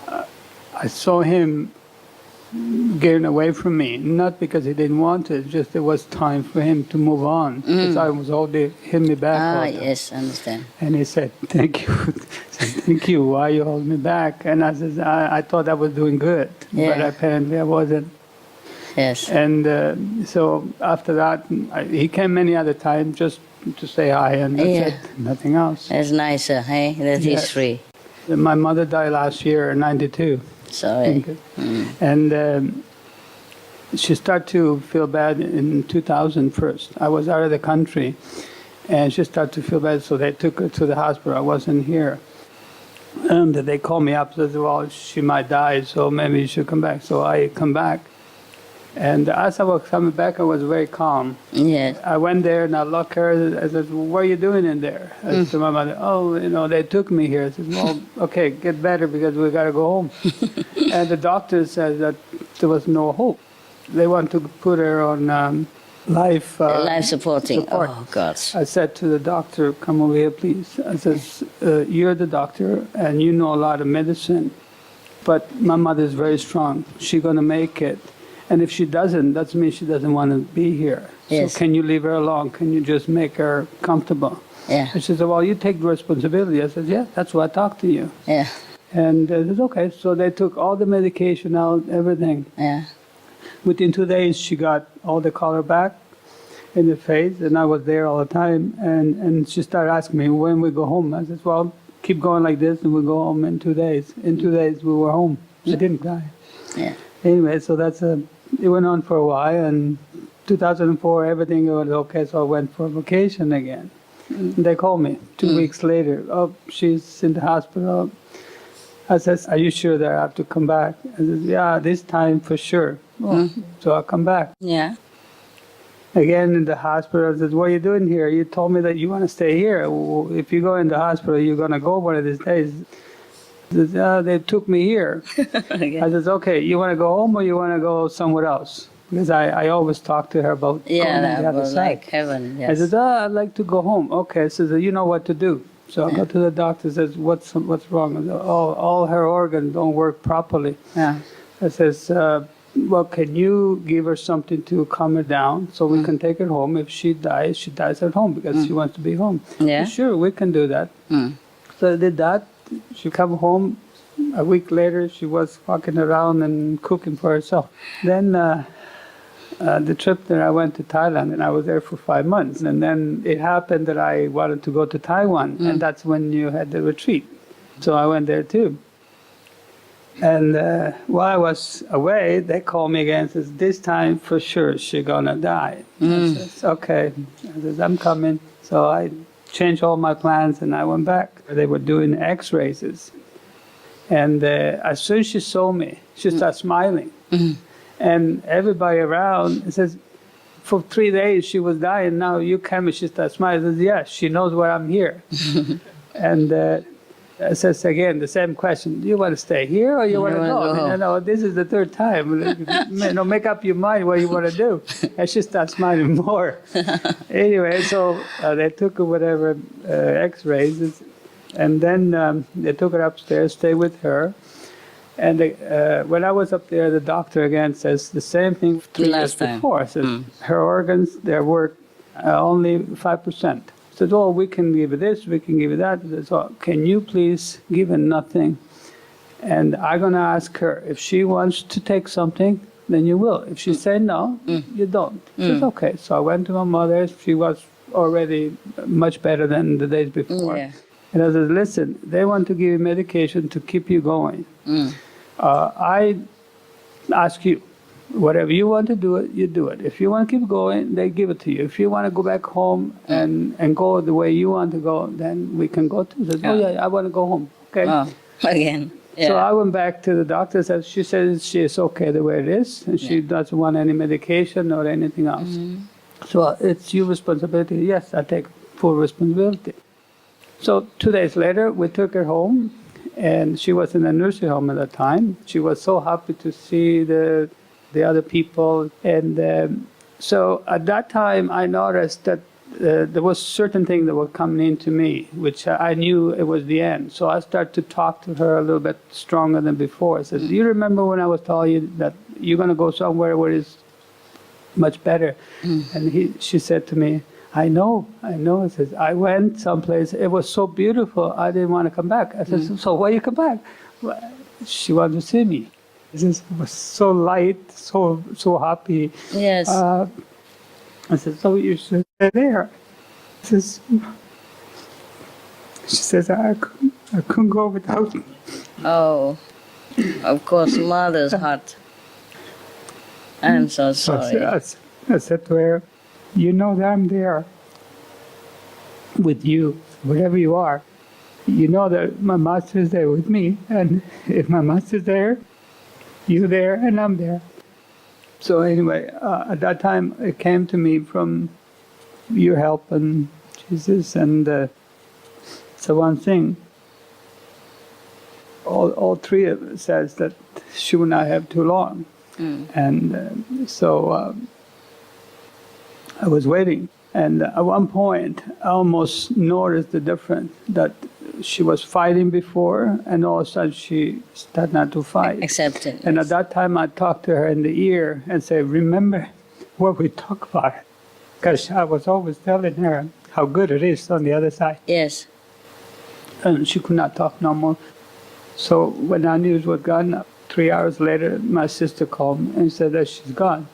I saw him getting away from me, not because he didn't want it, just it was time for him to move on. Because I was holding me back. all the time. Yes, understand. And he said, "Thank you." I said, "Thank you. Why you hold me back?" And I said, "I thought I was doing good, but Yeah. apparently I wasn't." Yes. And so after that, he came many other times just to say hi, and that's Yeah. it, nothing else. It's nicer, hey, that he's Yes. free. My mother died last year in '92. Sorry. And she started to feel bad in 2000 first. I was out of the country, and she started to feel bad, so they took her to the hospital. I wasn't here. And they called me up and said, well, she might die, so maybe you should come back. So I come back. And as I was coming back, I was very calm. Yes. I went there and I looked at her. I said, well, what are you doing in there? I said to my mother, oh, you know, they took me here. I said, well, okay, get better because we got to go home. And the doctor said that there was no hope. They want to put her on life supporting. support. Oh, God. I said to the doctor, come over here, please. I said, you're the doctor and you know a lot of medicine, but my mother is very strong. She's going to make it. And if she doesn't, that means she doesn't want to be here. Yes. So can you leave her alone? Can you just make her comfortable? Yeah. And she said, well, you take the responsibility. I said, yeah, that's why I talked to you. Yeah. And I said, okay. So they took all the medication out, everything. Yeah. Within 2 days, she got all the color back in the face, and I was there all the time. And she started asking me, when we go home? I said, well, keep going like this, and we'll go home in 2 days. In 2 days, we were home. She didn't die. Yeah. Anyway, so it went on for a while, and 2004, everything was okay, so I went for vacation again. They called me 2 weeks later. Oh, she's in the hospital. I said, are you sure that I have to come back? I said, yeah, this time for sure. Well, so I'll come back. Yeah. Again in the hospital, I said, what are you doing here? You told me that you want to stay here. If you go in the hospital, you're going to go one of these days. They took me here. Okay. I said, okay, you want to go home or you want to go somewhere else? Because I always talk to her about going Yeah, on the that other was side. like heaven. I Yes. said, I'd like to go home. Okay, so you know what to do. So I go to the doctor, says, what's wrong? I said, all her organs don't work properly. Yeah. I says, well, can you give her something to calm her down so we can take her home? If she dies at home because she wants to be home. Yeah. Sure, we can do that. So I did that. She come home. A week later, she was walking around and cooking for herself. Then the trip that I went to Thailand, and I was there for 5 months. And then it happened that I wanted to go to Taiwan, and that's when you had the retreat. So I went there too. And while I was away, they called me again and says, this time for sure she's gonna die. I says, okay. I says, I'm coming. So I changed all my plans and I went back. They were doing x-rays. And as soon as she saw me, she started smiling. And everybody around says, for 3 days she was dying, now you came and she started smiling. I says, yes, she knows why I'm here. And I says again, the same question, do you want to stay here or you want to go? No, this is the third time. Make up your mind what you want to do. And she starts smiling more. Anyway, so they took her whatever x-rays, and then they took her upstairs, stayed with her. And when I was up there, the doctor again says the same thing 3 years before. Says her organs, their work only 5%. Said, oh, we can give her this, we can give her that. So can you please give her nothing? And I'm going to ask her, if she wants to take something, then you will. If she said no, you don't. She says, okay. So I went to my mother. She was already much better than the days before. Yeah. And I said, listen, they want to give you medication to keep you going. I ask you, whatever you want to do it, you do it. If you want to keep going, they give it to you. If you want to go back home and go the way you want to go, then we can go too. Says, oh yeah, I want to go home. Okay. Again. Yeah. So I went back to the doctor. She says she is okay the way it is, and she doesn't want any medication or anything else. So it's your responsibility. Yes, I take full responsibility. So 2 days later, we took her home, and she was in a nursing home at that time. She was so happy to see the other people. And so at that time, I noticed that there was certain things that were coming into me, which I knew it was the end. So I started to talk to her a little bit stronger than before. I said, do you remember when I was telling you that you're going to go somewhere where it's much better? And she said to me, I know. I says, I went someplace, it was so beautiful, I didn't want to come back. I said, so why you come back? Well, she wanted to see me. It was so light, so happy. Yes. I said, so you should stay there. She says, I couldn't go without you. Oh, of course, mother's heart. I'm so sorry. I said to her, you know that I'm there with you, wherever you are. You know that my master is there with me, and if my master's there, you're there, and I'm there. So anyway, at that time, it came to me from your help and Jesus, and so one thing. All three of us says that she will not have too long, and so. I was waiting, and at one point, I almost noticed the difference that she was fighting before, and all of a sudden she started not to fight. Accepted. And at that time, I talked to her in the ear and said, remember what we talked about. Because I was always telling her how good it is on the other side. Yes. And she could not talk no more. So when our news was gone, 3 hours later, my sister called me and said that she's gone.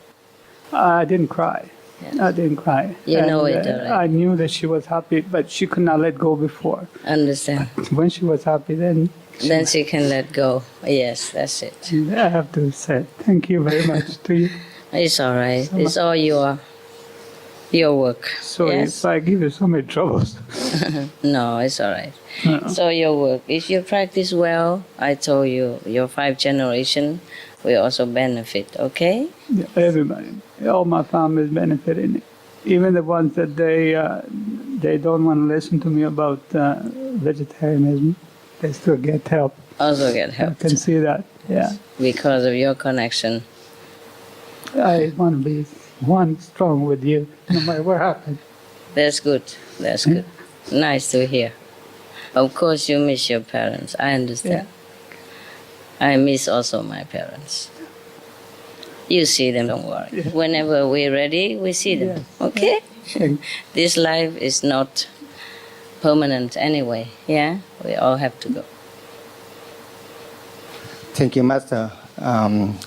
I didn't cry. Yes. I didn't cry. You know it, right? I knew that she was happy, but she could not let go before. Understand. When she was happy, then she can let go. Yes, that's it. I have to say thank you very much to you. It's all right. So it's all your work. So yes? if I give you so many troubles. No, it's all right. It's all your work. If you practice well, I told you, your 5 generation will also benefit, okay? Yeah, everybody. All my family is benefiting. Even the ones that they don't want to listen to me about vegetarianism, they still get help. Also get help. I can see that, yeah. Because of your connection. I want to be strong with you, no matter what happens. That's good. That's good. Nice to hear. Of course you miss your parents. I understand. Yeah. I miss also my parents. You see them, don't worry. Yeah. Whenever we're ready, we see them. Yes. Okay? This life is not permanent anyway. Yeah? We all have to go. Thank you, Master.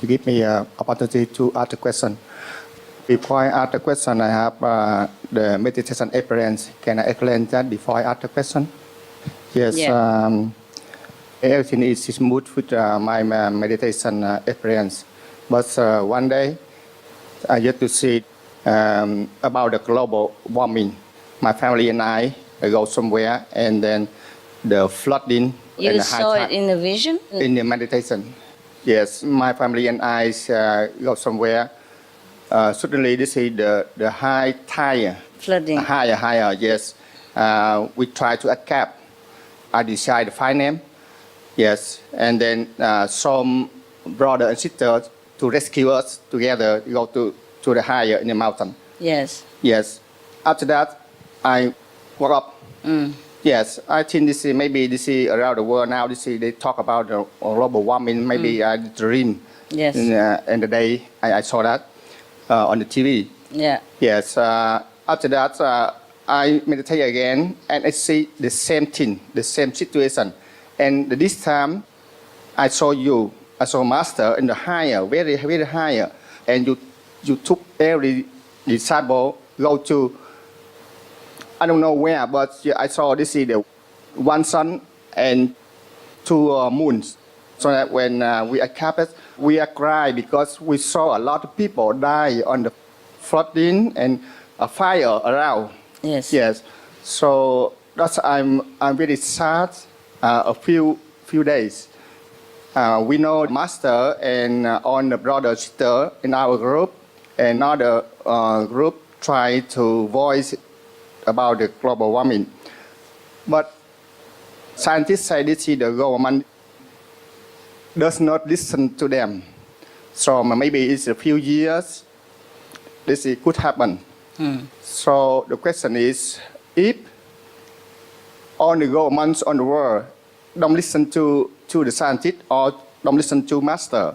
You give me an opportunity to ask a question. Before I ask the question, I have the meditation experience. Can I explain that before I ask the question? Yes. Yeah. everything is smooth with my meditation experience. But one day, I get to see about the global warming. My family and I go somewhere, and then the flooding. You and the saw high it in the vision? in the meditation. Yes, my family and I go somewhere. Suddenly, this is the high tide. Flooding. Higher, yes. We try to escape. I decide to find them. Yes, and then some brother and sister to rescue us together, go to the higher in the mountain. Yes. Yes. After that, I woke up. Yes, I think this is maybe this is around the world now. This is, they talk about the global warming. Maybe I dream. Yes. In the day I saw that on the TV. Yeah. Yes. After that, I meditate again, and I see the same thing, the same situation. And this time, I saw you. I saw Master in the higher, very, very higher. And you took every disciple go to, I don't know where, but I saw this is the one sun and two moons. So that when we escaped, we cried because we saw a lot of people die on the flooding and a fire around. Yes. Yes. So that's I'm very sad. A few days. We know Master and all the brother sister in our group, and another group try to voice about the global warming. But scientists say this is the government does not listen to them. So maybe it's a few years, this could happen. So the question is, if all the governments on the world don't listen to the scientists or don't listen to Master,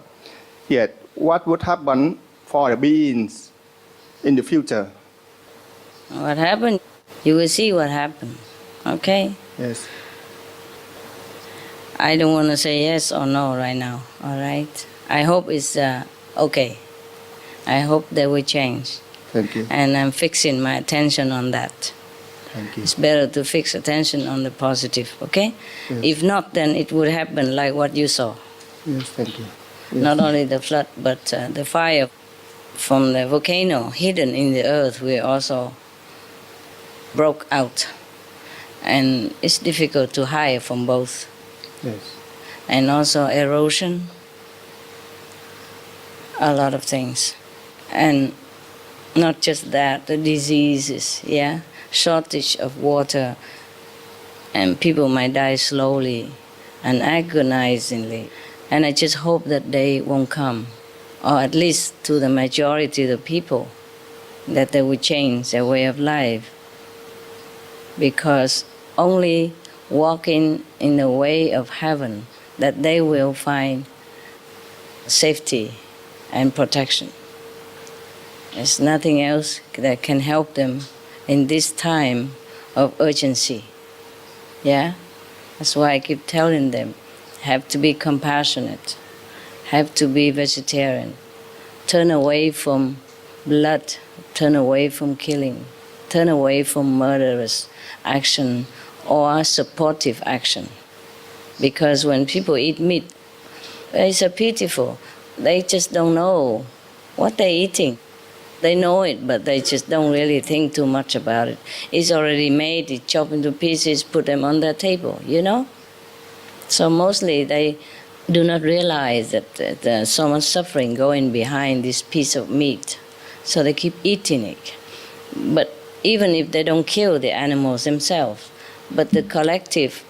yet what would happen for the beings in the future? What happened? You will see what happened. Okay? Yes. I don't want to say yes or no right now. All right? I hope it's okay. I hope they will change. Thank you. And I'm fixing my attention on that. Thank you. It's better to fix attention on the positive, okay? Yes. If not, then it would happen like what you saw. Yes, thank you. Yes. Not only the flood, but the fire from the volcano hidden in the earth will also broke out. And it's difficult to hide from both. Yes. And also erosion, a lot of things. And not just that, the diseases, yeah? Shortage of water, and people might die slowly and agonizingly. And I just hope that day won't come, or at least to the majority of the people, that they will change their way of life. Because only walking in the way of heaven, that they will find safety and protection. There's nothing else that can help them in this time of urgency. Yeah? That's why I keep telling them, have to be compassionate, have to be vegetarian, turn away from blood, turn away from killing, turn away from murderous action or supportive action. Because when people eat meat, it's so pitiful. They just don't know what they're eating. They know it, but they just don't really think too much about it. It's already made, it's chopped into pieces, put them on their table, you know? So mostly they do not realize that there's so much suffering going behind this piece of meat. So they keep eating it. But even if they don't kill the animals themselves, but the collective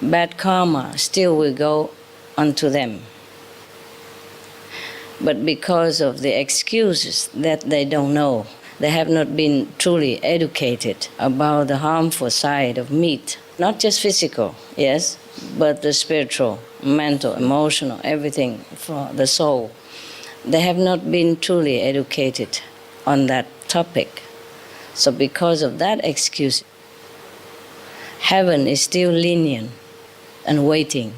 bad karma still will go onto them. But because of the excuses that they don't know, they have not been truly educated about the harmful side of meat. Not just physical, yes, but the spiritual, mental, emotional, everything for the soul. They have not been truly educated on that topic. So because of that excuse, heaven is still lenient and waiting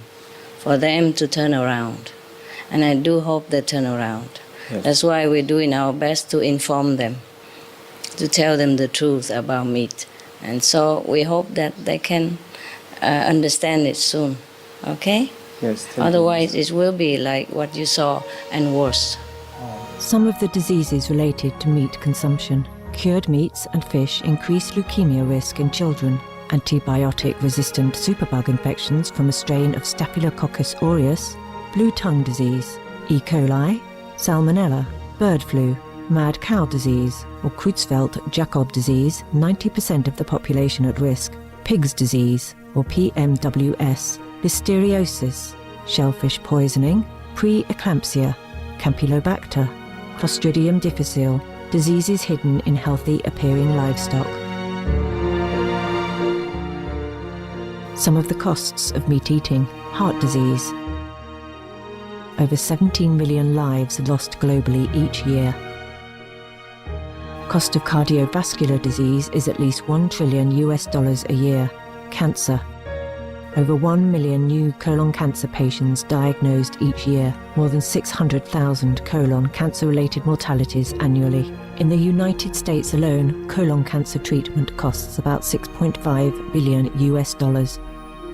for them to turn around. And I do hope they turn around. Yes. That's why we're doing our best to inform them, to tell them the truth about meat. And so we hope that they can understand it soon. Okay? Yes. thank you. Otherwise, it will be like what you saw and worse. Some of the diseases related to meat consumption. Cured meats and fish increase leukemia risk in children. Antibiotic-resistant superbug infections from a strain of Staphylococcus aureus, blue tongue disease, E. coli, salmonella, bird flu, mad cow disease, or Creutzfeldt-Jakob disease, 90% of the population at risk, pig's disease, or PMWS, listeriosis, shellfish poisoning, pre-eclampsia, Campylobacter, Clostridium difficile, diseases hidden in healthy appearing livestock. Some of the costs of meat eating. Heart disease. Over 17 million lives lost globally each year. Cost of cardiovascular disease is at least $1 trillion a year. Cancer. Over 1 million new colon cancer patients diagnosed each year, more than 600,000 colon cancer-related mortalities annually. In the United States alone, colon cancer treatment costs about $6.5 billion.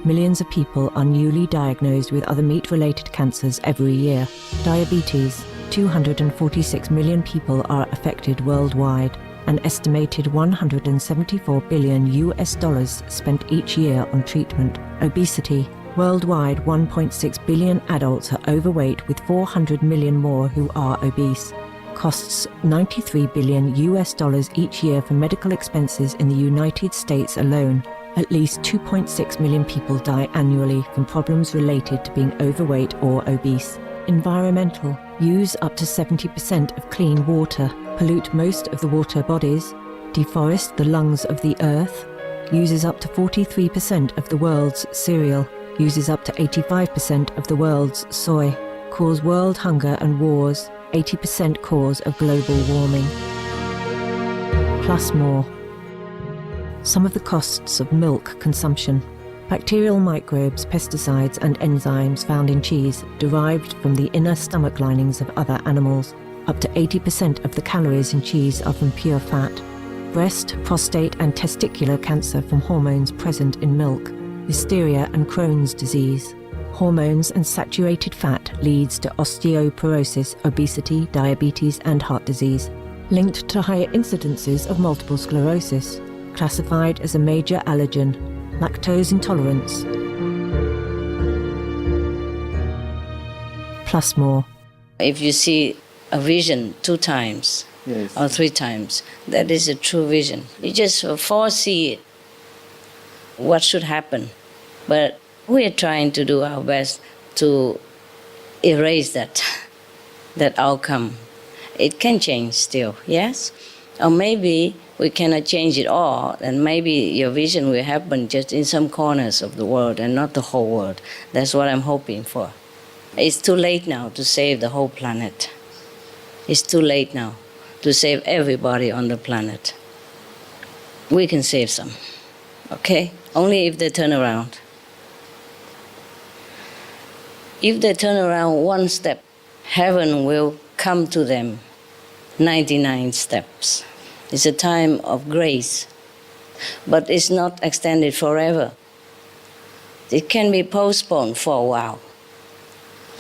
Millions of people are newly diagnosed with other meat-related cancers every year. Diabetes. 246 million people are affected worldwide. An estimated $174 billion spent each year on treatment. Obesity. Worldwide, 1.6 billion adults are overweight, with 400 million more who are obese. Costs $93 billion each year for medical expenses in the United States alone. At least 2.6 million people die annually from problems related to being overweight or obese. Environmental. Use up to 70% of clean water. Pollute most of the water bodies. Deforest the lungs of the earth. Uses up to 43% of the world's cereal. Uses up to 85% of the world's soy. Cause world hunger and wars. 80% cause of global warming. Plus more. Some of the costs of milk consumption. Bacterial microbes, pesticides and enzymes found in cheese derived from the inner stomach linings of other animals. Up to 80% of the calories in cheese are from pure fat. Breast, prostate and testicular cancer from hormones present in milk. Listeria and Crohn's disease. Hormones and saturated fat leads to osteoporosis, obesity, diabetes and heart disease. Linked to higher incidences of multiple sclerosis. Classified as a major allergen. Lactose intolerance. Plus more. If you see a vision 2 times Yes. or 3 times, that is a true vision. You just foresee what should happen. But we are trying to do our best to erase that outcome. It can change still, yes? Or maybe we cannot change it all, and maybe your vision will happen just in some corners of the world and not the whole world. That's what I'm hoping for. It's too late now to save the whole planet. It's too late now to save everybody on the planet. We can save some, okay? Only if they turn around. If they turn around 1 step, heaven will come to them 99 steps. It's a time of grace, but it's not extended forever. It can be postponed for a while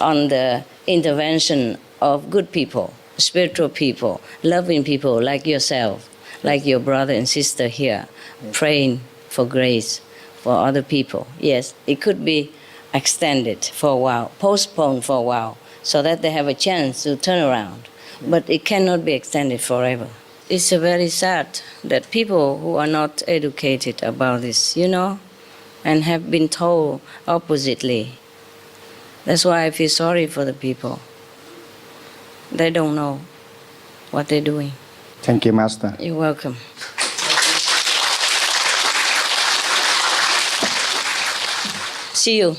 on the intervention of good people, spiritual people, loving people like yourself, like your brother and sister here, praying for grace for other people. Yes, it could be extended for a while, postponed for a while, so that they have a chance to turn around. But it cannot be extended forever. It's very sad that people who are not educated about this, and have been told oppositely. That's why I feel sorry for the people. They don't know what they're doing. Thank you, Master. You're welcome. See you.